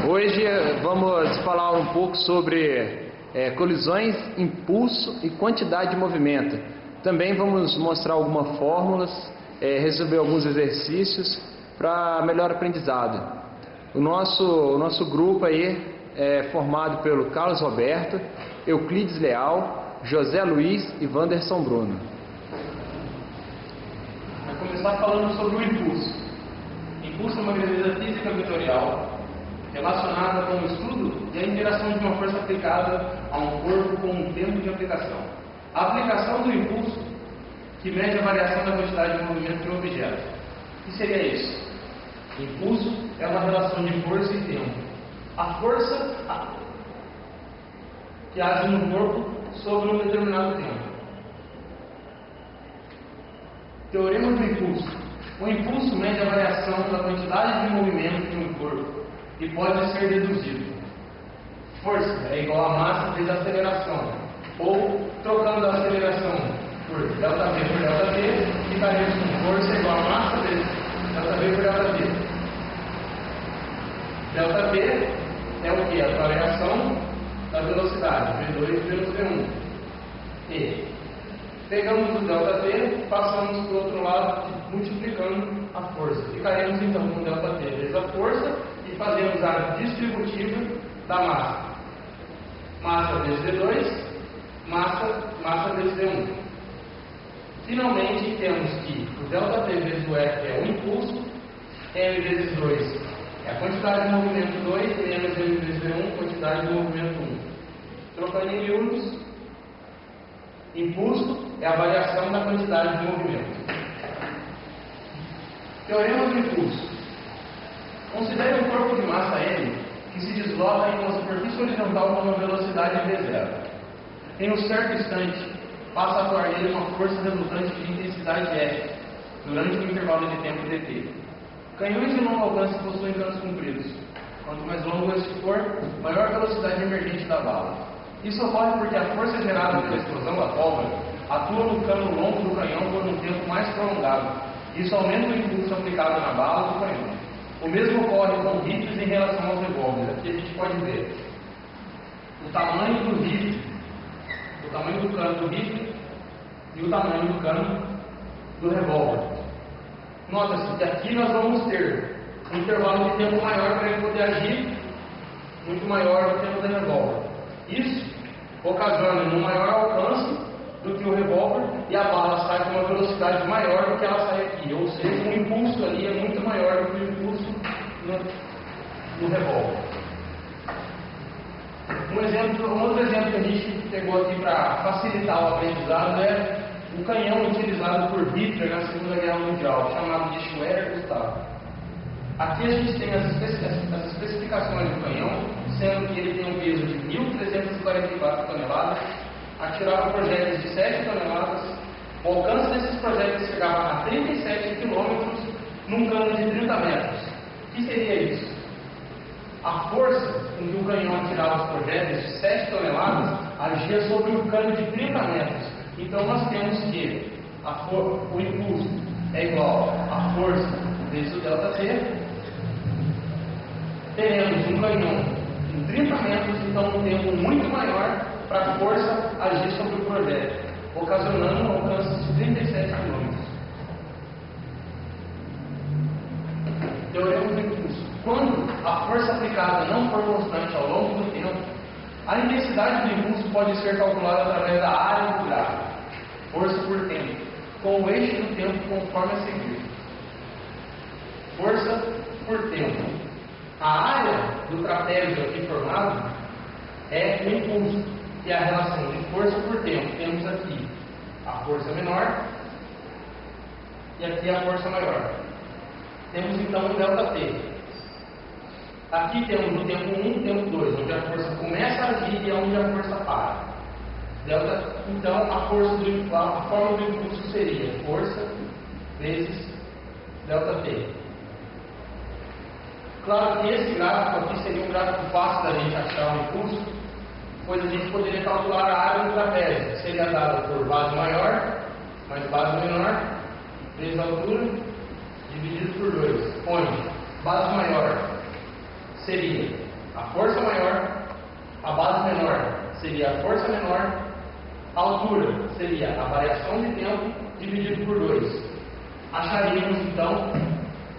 Hoje vamos falar um pouco sobre colisões, impulso e quantidade de movimento. Também vamos mostrar algumas fórmulas, resolver alguns exercícios para melhor aprendizado. O nosso grupo aí é formado pelo Carlos Roberto, Euclides Leal, José Luiz e Wanderson Bruno. Vou começar falando sobre o impulso. Impulso é uma grandeza física vetorial relacionada com o estudo e a interação de uma força aplicada a um corpo com um tempo de aplicação. A aplicação do impulso, que mede a variação da velocidade de movimento de um objeto. O que seria isso? Impulso é uma relação de força e tempo. A força que age no corpo sobre um determinado tempo. Teorema do impulso. O impulso mede a variação da quantidade de movimento de um corpo e pode ser deduzido. Força é igual a massa vezes a aceleração. Ou, trocando a aceleração por ΔV por ΔT, ficaremos com força igual a massa vezes ΔV por ΔT. ΔV é o que? A variação da velocidade, V2 menos V1. E pegamos o ΔT, passamos para o outro lado, multiplicando a força. Ficaremos então com ΔT vezes a força e fazemos a distributiva da massa. Massa vezes V2, massa vezes V1. Finalmente temos que o ΔT vezes o F é o impulso, M vezes 2 é a quantidade de movimento 2, menos M vezes V1, quantidade de movimento 1. Trocando em miúdos, impulso é a variação da quantidade de movimento. Teorema do impulso. Considere um corpo de massa M que se desloca em uma superfície horizontal com uma velocidade V0. Em um certo instante, passa a atuar nele uma força resultante de intensidade F durante um intervalo de tempo dt. Canhões de longo alcance possuem canos compridos. Quanto mais longo este for, maior a velocidade emergente da bala. Isso ocorre porque a força gerada pela explosão da pólvora atua no cano longo do canhão por um tempo mais prolongado. Isso aumenta o impulso aplicado na bala do canhão. O mesmo ocorre com rifles em relação aos revólveres. Aqui a gente pode ver o tamanho do rifle, o tamanho do cano do rifle e o tamanho do cano do revólver. Nota-se que aqui nós vamos ter um intervalo de tempo maior para ele poder agir, muito maior do que o do revólver. Isso ocasiona um maior alcance do que o revólver e a bala sai com uma velocidade maior do que ela sai aqui. Ou seja, o impulso ali é muito maior do que o impulso no revólver. Um outro exemplo que a gente pegou aqui para facilitar o aprendizado é o canhão utilizado por Hitler na Segunda Guerra Mundial, chamado de Schwerer-Gustav. Aqui a gente tem as especificações do canhão, sendo que ele tem um peso de 1.344 toneladas, atirava projéteis de 7 toneladas, o alcance desses projéteis chegava a 37 quilômetros num cano de 30 metros. O que seria isso? A força com que o canhão atirava os projéteis de 7 toneladas agia sobre um cano de 30 metros. Então nós temos que o impulso é igual à força vezes o ΔT. Teremos um canhão em 30 metros, então um tempo muito maior para a força agir sobre o projétil, ocasionando um alcance de 37 km. Teorema do impulso. Quando a força aplicada não for constante ao longo do tempo, a intensidade do impulso pode ser calculada através da área do gráfico, força por tempo, com o eixo do tempo conforme a seguir. Força por tempo. A área do trapézio aqui formado é o impulso, que é a relação de força por tempo. Temos aqui a força menor e aqui a força maior. Temos então o ΔT. Aqui temos o tempo 1 e o tempo 2, onde a força começa a agir e onde a força para. Então a forma do impulso seria força vezes ΔT. Claro que esse gráfico aqui seria um gráfico fácil da gente achar o impulso, pois a gente poderia calcular a área do trapézio, que seria dada por base maior mais base menor vezes a altura dividido por 2, onde base maior seria a força maior, a base menor seria a força menor, a altura seria a variação de tempo dividido por 2. Acharíamos então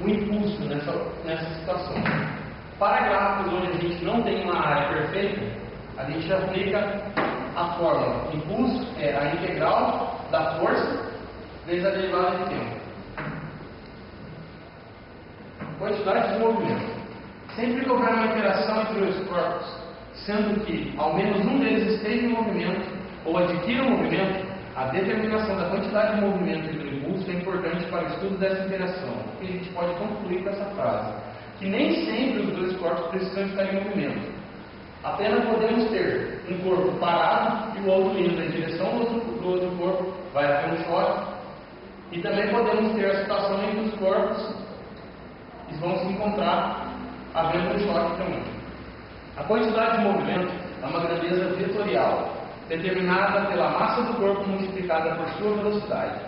o impulso nessa situação. Para gráficos onde a gente não tem uma área perfeita, a gente aplica a fórmula. Impulso é a integral da força vezes a derivada de tempo. Quantidade de movimento. Sempre que houver uma interação entre os corpos, sendo que ao menos um deles esteja em movimento ou adquira um movimento, a determinação da quantidade de movimento e do impulso é importante para o estudo dessa interação. O que a gente pode concluir com essa frase? Que nem sempre os dois corpos precisam estar em movimento. Apenas podemos ter um corpo parado e o outro indo na direção do outro corpo, vai haver um choque. E também podemos ter a situação em que os corpos vão se encontrar havendo um choque também. A quantidade de movimento é uma grandeza vetorial, determinada pela massa do corpo multiplicada por sua velocidade.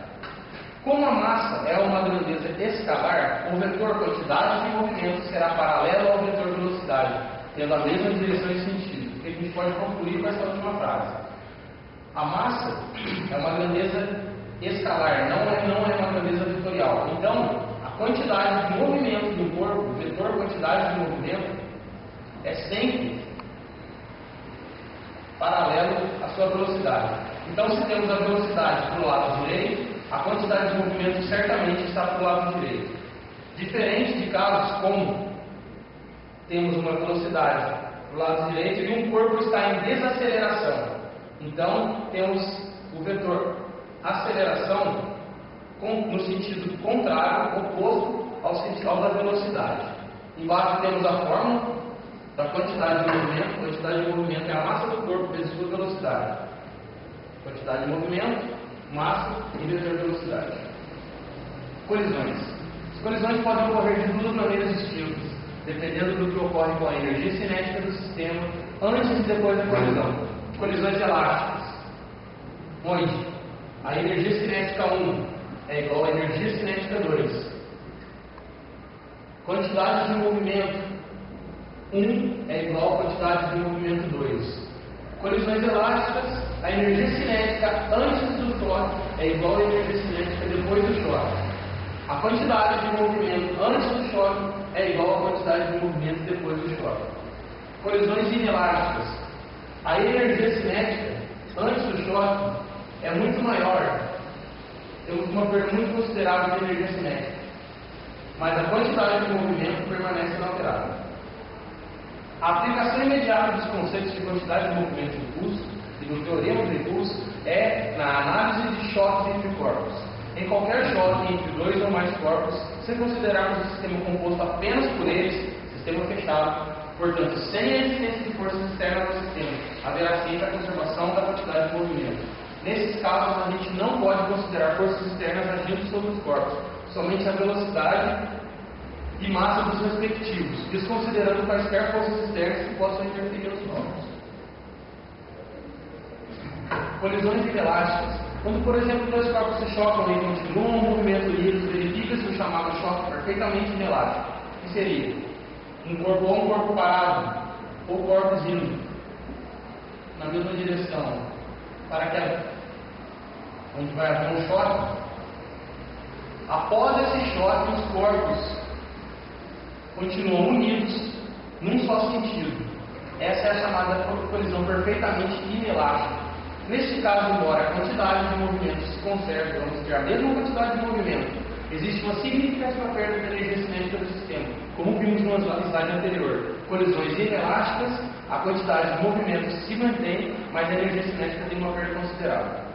Como a massa é uma grandeza escalar, o vetor quantidade de movimento será paralelo ao vetor velocidade, tendo a mesma direção e sentido. O que a gente pode concluir com essa última frase? A massa é uma grandeza escalar, não é uma grandeza vetorial. Então, a quantidade de movimento do corpo, o vetor quantidade de movimento, é sempre paralelo à sua velocidade. Então, se temos a velocidade para o lado direito, a quantidade de movimento certamente está para o lado direito. Diferente de casos como temos uma velocidade para o lado direito e um corpo está em desaceleração. Então, temos o vetor aceleração no sentido contrário, oposto ao da velocidade. Embaixo temos a fórmula da quantidade de movimento. Quantidade de movimento é a massa do corpo vezes sua velocidade. Quantidade de movimento, massa e vetor velocidade. Colisões. As colisões podem ocorrer de duas maneiras distintas, dependendo do que ocorre com a energia cinética do sistema antes e depois da colisão. Colisões elásticas, onde a energia cinética 1 é igual à energia cinética 2. Quantidade de movimento 1 é igual à quantidade de movimento 2. Colisões elásticas, a energia cinética antes do choque é igual à energia cinética depois do choque. A quantidade de movimento antes do choque é igual à quantidade de movimento depois do choque. Colisões inelásticas, a energia cinética antes do choque é muito maior. Temos uma perda muito considerável de energia cinética, mas a quantidade de movimento permanece inalterada. A aplicação imediata dos conceitos de quantidade de movimento e impulso e do teorema do impulso é na análise de choques entre corpos. Em qualquer choque entre dois ou mais corpos, se considerarmos o sistema composto apenas por eles, sistema fechado, portanto, sem a existência de forças externas ao sistema, haverá sempre a conservação da quantidade de movimento. Nesses casos, a gente não pode considerar forças externas agindo sobre os corpos, somente a velocidade e massa dos respectivos, desconsiderando quaisquer forças externas que possam interferir nos corpos. Colisões inelásticas. Quando, por exemplo, dois corpos se chocam e continuam um movimento livre, verifica-se o chamado choque perfeitamente inelástico, que seria um corpo parado ou corpos indo na mesma direção para onde vai haver um choque. Após esse choque, os corpos continuam unidos num só sentido. Essa é a chamada colisão perfeitamente inelástica. Neste caso, embora a quantidade de movimentos se conserve, vamos ter a mesma quantidade de movimento, existe uma significativa perda de energia cinética do sistema, como vimos no slide anterior. Colisões inelásticas, a quantidade de movimentos se mantém, mas a energia cinética tem uma perda considerável.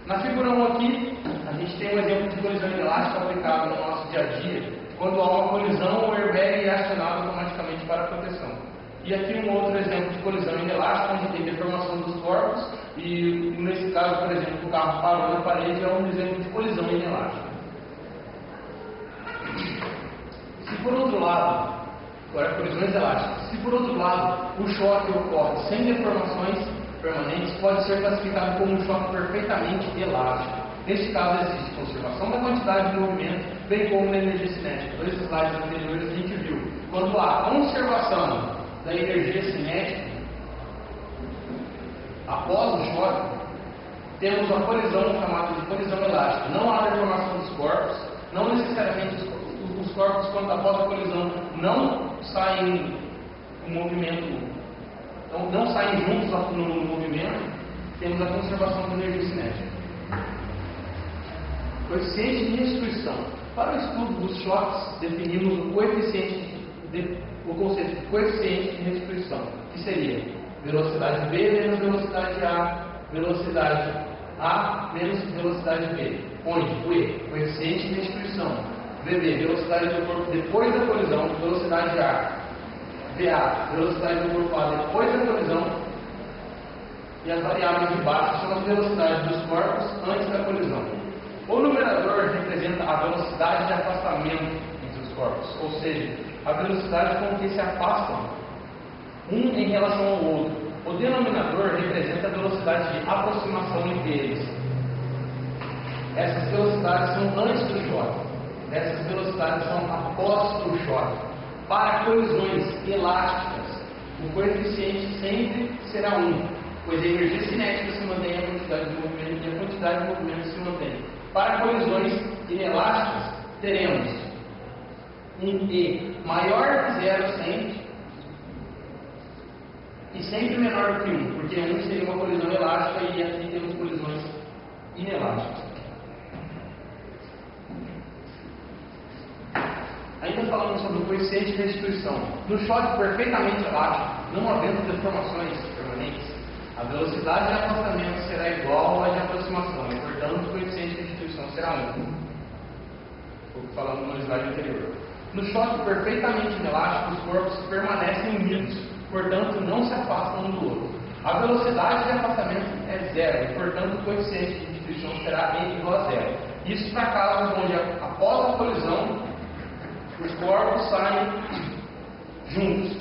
Na figura 1 aqui, a gente tem um exemplo de colisão inelástica aplicado no nosso dia a dia. Quando há uma colisão, o airbag é acionado automaticamente para a proteção. E aqui um outro exemplo de colisão inelástica, onde tem deformação dos corpos, e nesse caso, por exemplo, o carro parou na parede, é um exemplo de colisão inelástica. Se por outro lado, agora colisões elásticas, se por outro lado o choque ocorre sem deformações permanentes, pode ser classificado como um choque perfeitamente elástico. Neste caso, existe conservação da quantidade de movimento, bem como na energia cinética. Dois slides anteriores a gente viu. Quando há conservação da energia após o choque, temos a colisão, chamada de colisão elástica. Não há deformação dos corpos, não necessariamente os corpos, quando após a colisão, não saem em movimento, não saem juntos no movimento. Temos a conservação da energia cinética. Coeficiente de restituição. Para o estudo dos choques, definimos o conceito de coeficiente de restituição, que seria velocidade V menos velocidade A, velocidade A menos velocidade V, onde o E, coeficiente de restituição, VB, velocidade do corpo depois da colisão, velocidade A, VA, velocidade do corpo A depois da colisão, e as variáveis de baixo são as velocidades dos corpos antes da colisão. O numerador representa a velocidade de afastamento entre os corpos, ou seja, a velocidade com que se afastam um em relação ao outro. O denominador representa a velocidade de aproximação entre eles. Essas velocidades são antes do choque. Essas velocidades são após o choque. Para colisões elásticas, o coeficiente sempre será 1, pois a energia cinética se mantém, a quantidade de movimento e a quantidade de movimento se mantém. Para colisões inelásticas, teremos um E maior que 0 sempre e sempre menor que 1, porque 1 seria uma colisão elástica e aqui temos colisões inelásticas. Ainda falando sobre o coeficiente de restituição. No choque perfeitamente elástico, não havendo deformações permanentes, a velocidade de afastamento será igual à de aproximação e, portanto, o coeficiente de restituição será 1. Estou falando no slide anterior. No choque perfeitamente inelástico, os corpos permanecem unidos, portanto, não se afastam um do outro. A velocidade de afastamento é 0 e, portanto, o coeficiente de restituição será igual a 0. Isso para casos onde, após a colisão, os corpos saem juntos.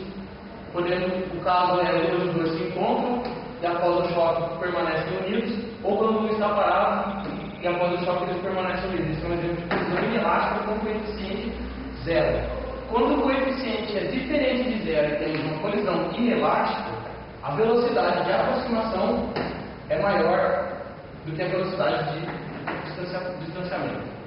O caso é onde os dois se encontram e após o choque permanecem unidos, ou quando um está parado e após o choque eles permanecem unidos. Isso é um exemplo de colisão inelástica com coeficiente 0. Quando o coeficiente é diferente de 0 e temos uma colisão inelástica, a velocidade de aproximação é maior do que a velocidade de distanciamento.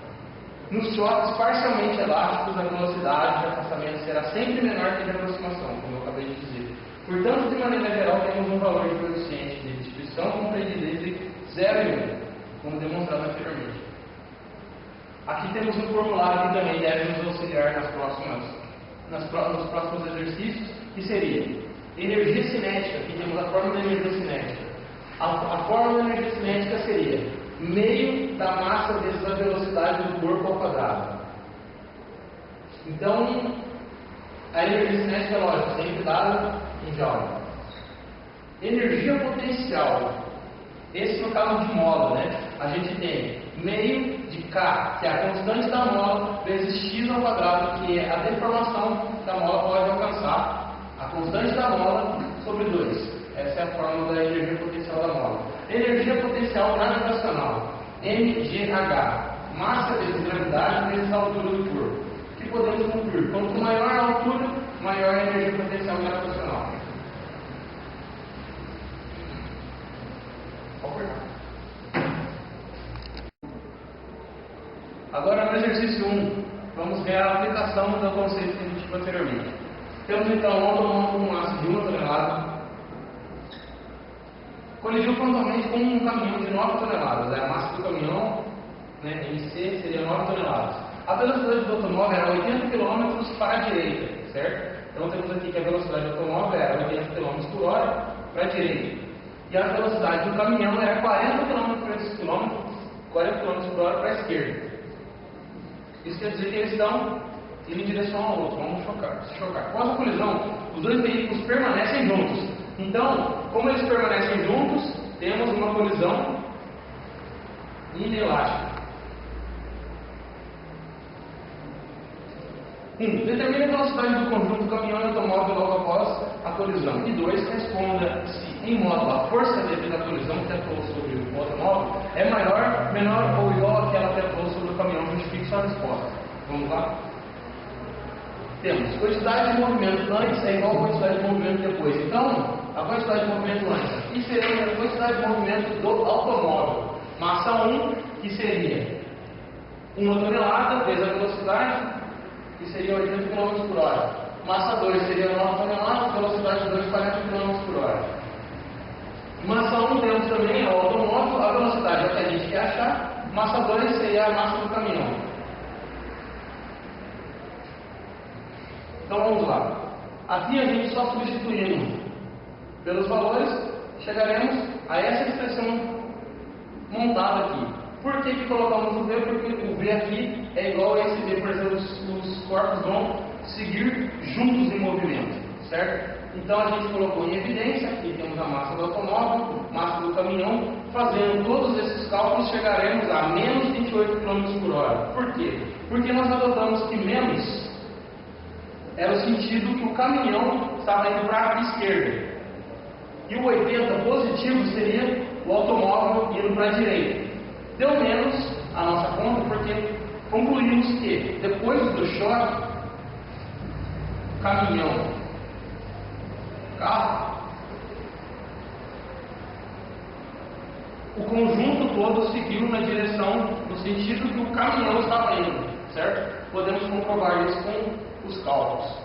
Nos choques parcialmente elásticos, a velocidade de afastamento será sempre menor que a de aproximação, como eu acabei de dizer. Portanto, de maneira geral, temos um valor de coeficiente de restituição compreendido entre 0 e 1, como demonstrado anteriormente. Aqui temos um formulário que também deve nos auxiliar nos próximos exercícios, que seria energia cinética. Aqui temos a fórmula da energia cinética. A fórmula da energia cinética seria meio da massa vezes a velocidade do corpo ao quadrado. Então, a energia cinética é lógica, sempre dada em joule. Energia potencial. Esse no caso de mola, né? A gente tem meio de K, que é a constante da mola, vezes x ao quadrado, que é a deformação que a mola pode alcançar, a constante da mola sobre 2. Essa é a fórmula da energia potencial da mola. Energia potencial gravitacional, mgh, massa vezes gravidade vezes a altura do corpo, que podemos concluir: quanto maior a altura, maior a energia potencial gravitacional. Agora, no exercício 1, vamos ver a aplicação do conceito que a gente viu anteriormente. Temos então um automóvel com massa de 1 tonelada, colidiu frontalmente com um caminhão de 9 toneladas. A massa do caminhão, né, MC, seria 9 toneladas. A velocidade do automóvel era 80 km para a direita, certo? Então temos aqui que a velocidade do automóvel era 80 km por hora para a direita. E a velocidade do caminhão era 40 km por hora para a esquerda. Isso quer dizer que eles estão indo em direção ao outro, vamos se chocar. Após a colisão, os dois veículos permanecem juntos. Então, como eles permanecem juntos, temos uma colisão inelástica. 1. Determine a velocidade do conjunto caminhão e automóvel logo após a colisão. E 2. Responda se, em modo, a força devido à colisão que atuou sobre o automóvel é maior, menor ou igual àquela que atuou sobre o caminhão. Justifique sua resposta. Vamos lá? Temos quantidade de movimento antes é igual a quantidade de movimento depois. Então, a quantidade de movimento antes e seria a quantidade de movimento do automóvel. Massa 1, que seria 1 tonelada vezes a velocidade, que seria 80 km por hora. Massa 2 seria 9 toneladas, velocidade 2, 40 km por hora. Massa 1 temos também o automóvel, a velocidade é o que a gente quer achar. Massa 2 seria a massa do caminhão. Então vamos lá. Aqui a gente só substituindo pelos valores, chegaremos a essa expressão montada aqui. Por que colocamos o V? Porque o V aqui é igual a esse V, por exemplo, os corpos vão seguir juntos em movimento, certo? Então a gente colocou em evidência, aqui temos a massa do automóvel, massa do caminhão. Fazendo todos esses cálculos, chegaremos a menos 28 km por hora. Por quê? Porque nós adotamos que menos era o sentido que o caminhão estava indo para a esquerda. E o 80 positivo seria o automóvel indo para a direita. Deu menos a nossa conta porque concluímos que depois do choque, caminhão, carro, o conjunto todo seguiu na direção, no sentido que o caminhão estava indo, certo? Podemos comprovar isso com os cálculos.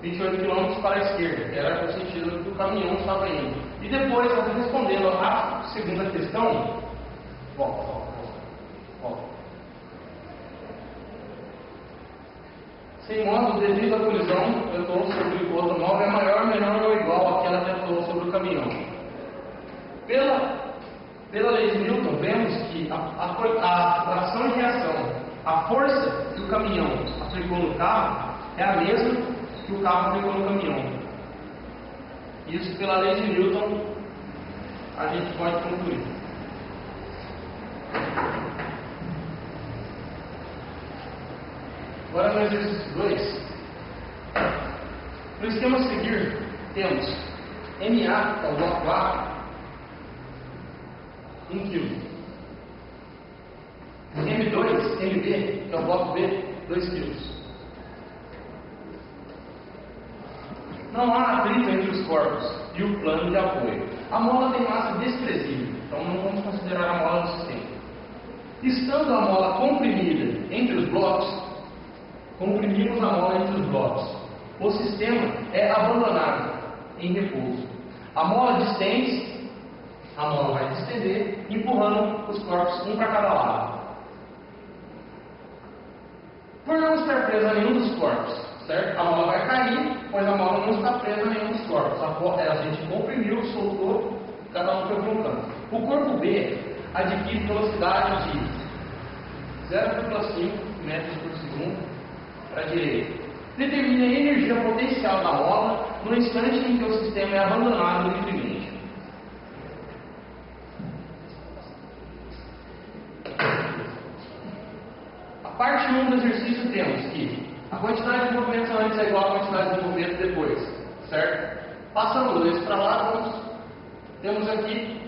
28 km para a esquerda, que era o sentido que o caminhão estava indo. E depois, respondendo à segunda questão, volta. Sem modo, devido à colisão, vetor sobre o automóvel é maior, menor ou igual àquela vetor sobre o caminhão. Pela lei de Newton, vemos que a ação e reação, a força que o caminhão aplicou no carro é a mesma que o carro aplicou no caminhão. Isso, pela lei de Newton, a gente pode concluir. Agora no exercício 2, no esquema a seguir, temos MA, que é o bloco A, 1 kg. M2, MB, que é o bloco B, 2 kg. Não há atrito entre os corpos e o plano de apoio. A mola tem massa desprezível, então não vamos considerar a mola do sistema. Estando a mola comprimida entre os blocos, comprimimos a mola entre os blocos. O sistema é abandonado em repouso. A mola distende, a mola vai distender, empurrando os corpos um para cada lado. Por não estar presa a nenhum dos corpos, certo? A mola vai cair, pois a mola não está presa a nenhum dos corpos. A gente comprimiu, soltou, cada um foi para um canto. O corpo B adquire velocidade de 0,5 metros por segundo para a direita. Determine a energia potencial da mola no instante em que o sistema é abandonado livremente. A parte 1 do exercício temos que a quantidade de movimentos antes é igual à quantidade de movimentos depois, certo? Passando isso para lá, temos aqui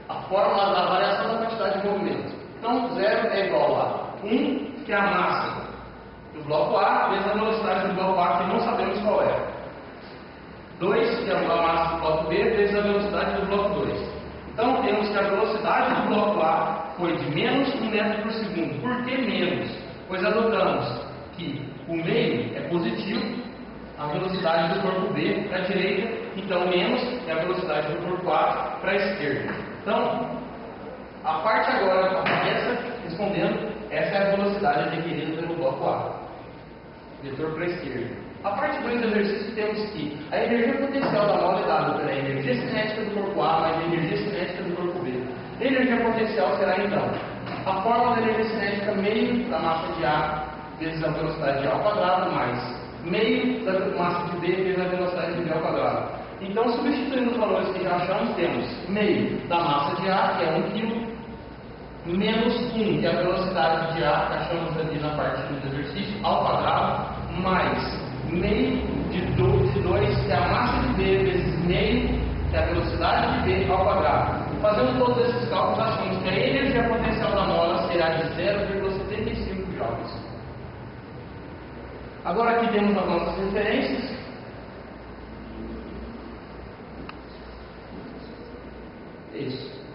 a fórmula da variação da quantidade de movimentos. Então, 0 é igual a 1, que é a massa do bloco A, vezes a velocidade do bloco A, que não sabemos qual é. 2, que é a massa do bloco B, vezes a velocidade do bloco 2. Então, temos que a velocidade do bloco A foi de menos 1 metro por segundo. Por que menos? Pois adotamos que o meio é positivo, a velocidade do corpo B para a direita, então menos é a velocidade do corpo A para a esquerda. Então, a parte agora, respondendo, essa é a velocidade adquirida pelo bloco A, vetor para a esquerda. A parte 2 do exercício temos que a energia potencial da mola é dada pela energia cinética do corpo A mais a energia cinética do corpo B. A energia potencial será então a fórmula da energia cinética meio da massa de A vezes a velocidade de A ao quadrado mais meio da massa de B vezes a velocidade de B ao quadrado. Então, substituindo os valores que já achamos, temos meio da massa de A, que é 1 kg, menos 1, que é a velocidade de A, que achamos ali na parte do exercício, ao quadrado, mais meio de 2, que é a massa de B, vezes meio, que é a velocidade de B ao quadrado. Fazendo todos esses cálculos, achamos que a energia potencial da mola será de 0,75 joules. Agora aqui temos as nossas referências. É isso.